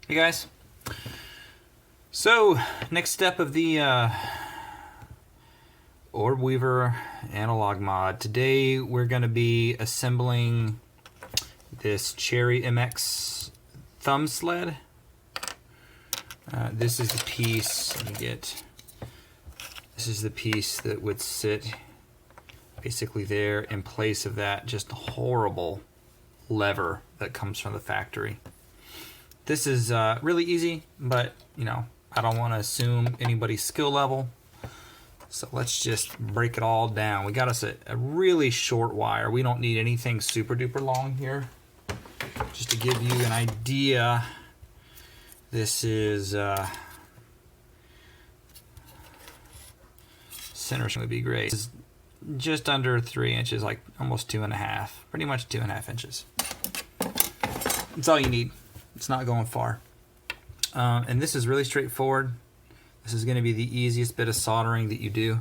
Hey guys. So, next step of the Orbweaver analog mod. Today we're going to be assembling this Cherry MX thumb sled. This is the piece, this is the piece that would sit basically there in place of that just horrible lever that comes from the factory. This is really easy, but you know, I don't want to assume anybody's skill level. So let's just break it all down. We got us a really short wire. We don't need anything super duper long here. Just to give you an idea, this is center would be great. This is just under 3 inches, like almost 2.5, pretty much 2.5 inches. That's all you need. It's not going far. And this is really straightforward. This is going to be the easiest bit of soldering that you do.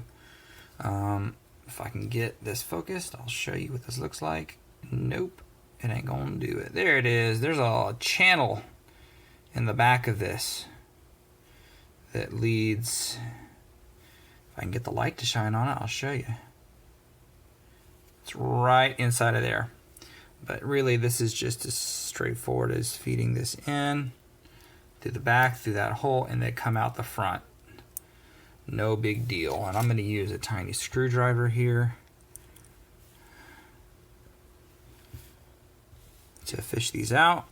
If I can get this focused, I'll show you what this looks like. Nope, it ain't going to do it. There it is. There's a channel in the back of this that leads, if I can get the light to shine on it, I'll show you. It's right inside of there. But really, this is just as straightforward as feeding this in through the back, through that hole, and they come out the front. No big deal. And I'm going to use a tiny screwdriver here to fish these out.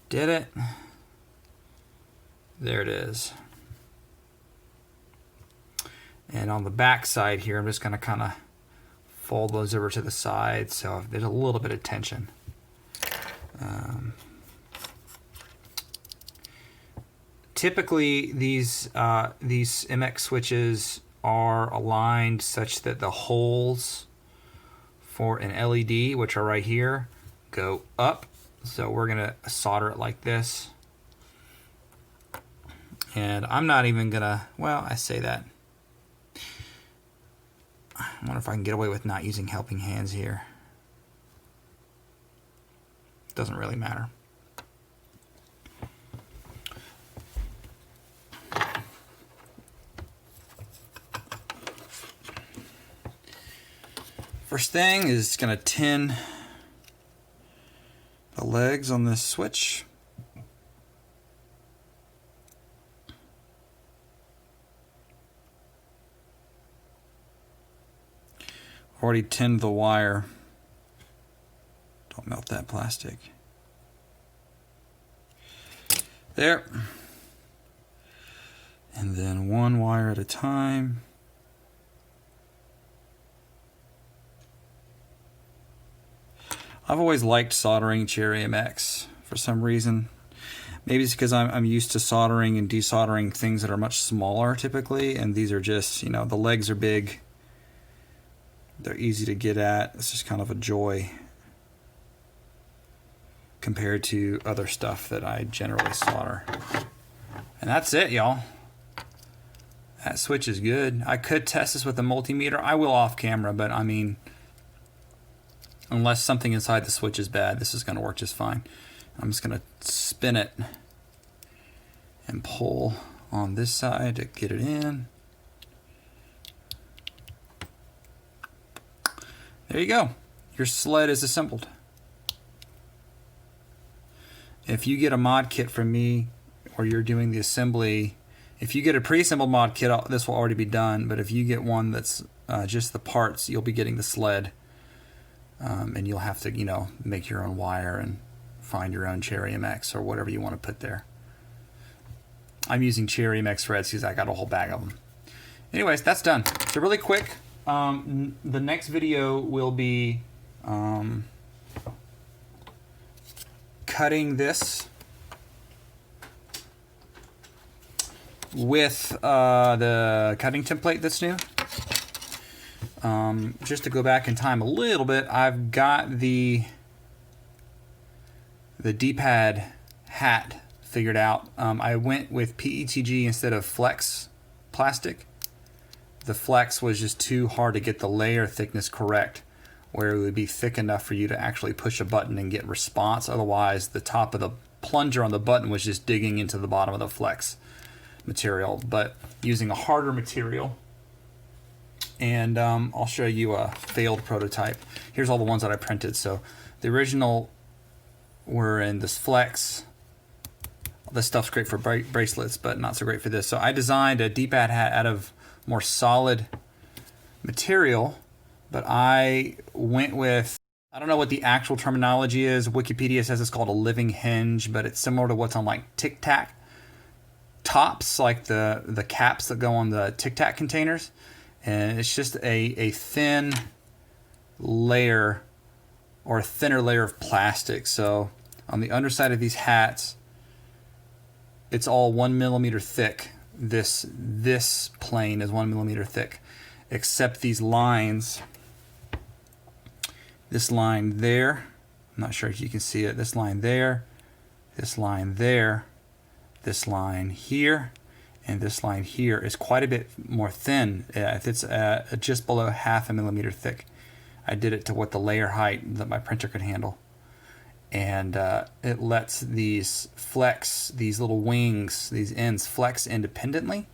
Did it. There it is. And on the back side here, I'm just going to kind of fold those over to the side so there's a little bit of tension. Typically these MX switches are aligned such that the holes for an LED, which are right here, go up. So we're gonna solder it like this. And I'm not even gonna, well, I say that. I wonder if I can get away with not using helping hands here. Doesn't really matter. First thing is going to tin the legs on this switch. Already tinned the wire. Don't melt that plastic. There. And then one wire at a time. I've always liked soldering Cherry MX for some reason. Maybe it's because I'm used to soldering and desoldering things that are much smaller typically, and these are just, you know, the legs are big. They're easy to get at. It's just kind of a joy compared to other stuff that I generally solder. And that's it, y'all. That switch is good. I could test this with a multimeter. I will off camera, but I mean, unless something inside the switch is bad, this is going to work just fine. I'm just going to spin it and pull on this side to get it in. There you go. Your sled is assembled. If you get a mod kit from me, or you're doing the assembly, if you get a pre-assembled mod kit, this will already be done. But if you get one that's just the parts, you'll be getting the sled. And you'll have to, you know, make your own wire and find your own Cherry MX or whatever you want to put there. I'm using Cherry MX threads because I got a whole bag of them. Anyways, that's done. So really quick, the next video will be cutting this with the cutting template that's new. Just to go back in time a little bit, I've got the D-pad hat figured out. I went with PETG instead of flex plastic. The flex was just too hard to get the layer thickness correct, where it would be thick enough for you to actually push a button and get response. Otherwise, the top of plunger on the button was just digging into the bottom of the flex material, but using a harder material. And I'll show you a failed prototype. Here's all the ones that I printed. So the original were in this flex. This stuff's great for bracelets, but not so great for this. So I designed a D-pad hat out of more solid material, but I went with, I don't know what the actual terminology is. Wikipedia says it's called a living hinge, but it's similar to what's on like Tic Tac tops, like the caps that go on the Tic Tac containers. And it's just a thin layer, or a thinner layer of plastic. So on the underside of these hats, it's all 1 millimeter thick. This plane is 1 millimeter thick, except these lines. This line there, I'm not sure if you can see it. This line there, this line there, this line here, and this line here is quite a bit more thin. It's just below 0.5 millimeter thick. I did it to what the layer height that my printer could handle. And it lets these flex, these little wings, these ends flex independently,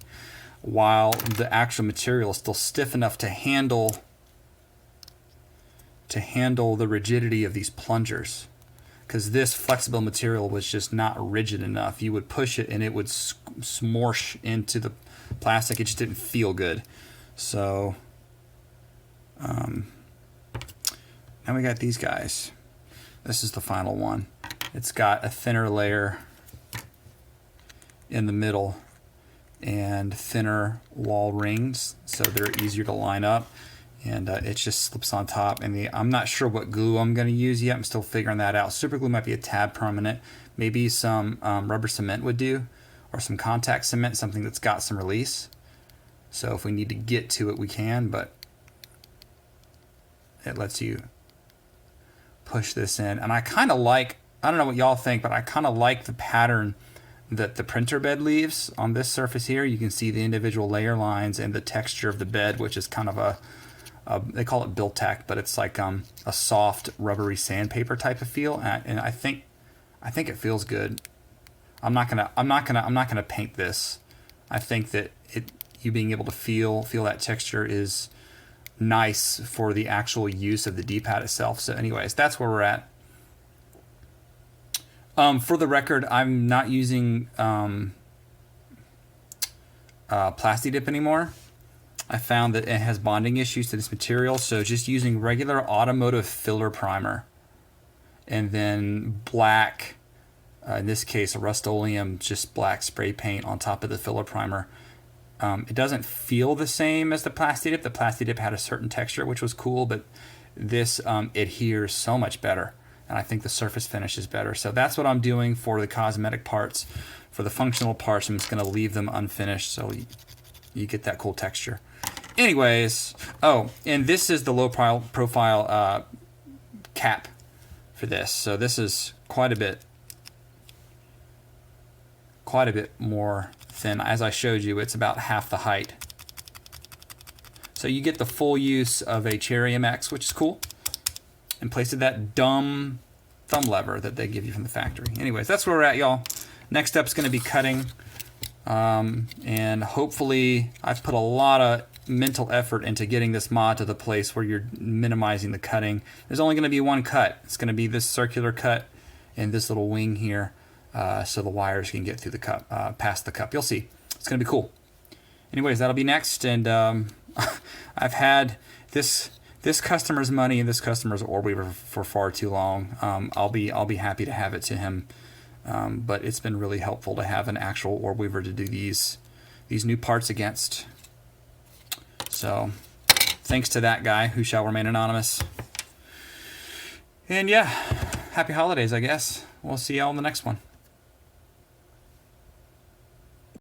while the actual material is still stiff enough to handle the rigidity of these plungers. Because this flexible material was just not rigid enough. You would push it and it would smorsh into the plastic. It just didn't feel good. So now we got these guys. This is the final one. It's got a thinner layer in the middle and thinner wall rings, so they're easier to line up. And it just slips on top. And I'm not sure what glue I'm going to use yet. I'm still figuring that out. Super glue might be a tad permanent. Maybe some rubber cement would do, or some contact cement, something that's got some release. So if we need to get to it, we can, but it lets you push this in. And I kind of like, I don't know what y'all think, but I kind of like the pattern that the printer bed leaves on this surface here. You can see the individual layer lines and the texture of the bed, which is kind of they call it Built-Tack, but it's like a soft rubbery sandpaper type of feel, and I think it feels good. I'm not gonna paint this. I think that you being able to feel that texture is nice for the actual use of the D-pad itself. So anyways, that's where we're at. For the record, I'm not using Plasti Dip anymore. I found that it has bonding issues to this material, so just using regular automotive filler primer and then black, in this case a Rust-Oleum, just black spray paint on top of the filler primer. It doesn't feel the same as the Plasti Dip. The Plasti Dip had a certain texture, which was cool, but this adheres so much better, and I think the surface finish is better. So that's what I'm doing for the cosmetic parts. For the functional parts, I'm just going to leave them unfinished so you get that cool texture. Anyways, oh, and this is the low profile cap for this. So this is quite a bit more thin. As I showed you, it's about half the height. So you get the full use of a Cherry MX, which is cool, in place of that dumb thumb lever that they give you from the factory. Anyways, that's where we're at, y'all. Next step's going to be cutting. And hopefully I've put a lot of mental effort into getting this mod to the place where you're minimizing the cutting. There's only going to be one cut. It's going to be this circular cut and this little wing here, so the wires can get through the cup, past the cup. You'll see. It's going to be cool. Anyways, that'll be next. And I've had this customer's money and this customer's Orbweaver for far too long. I'll be happy to have it to him. But it's been really helpful to have an actual Orbweaver to do these new parts against. So thanks to that guy who shall remain anonymous. And yeah, happy holidays, I guess. We'll see y'all in the next one.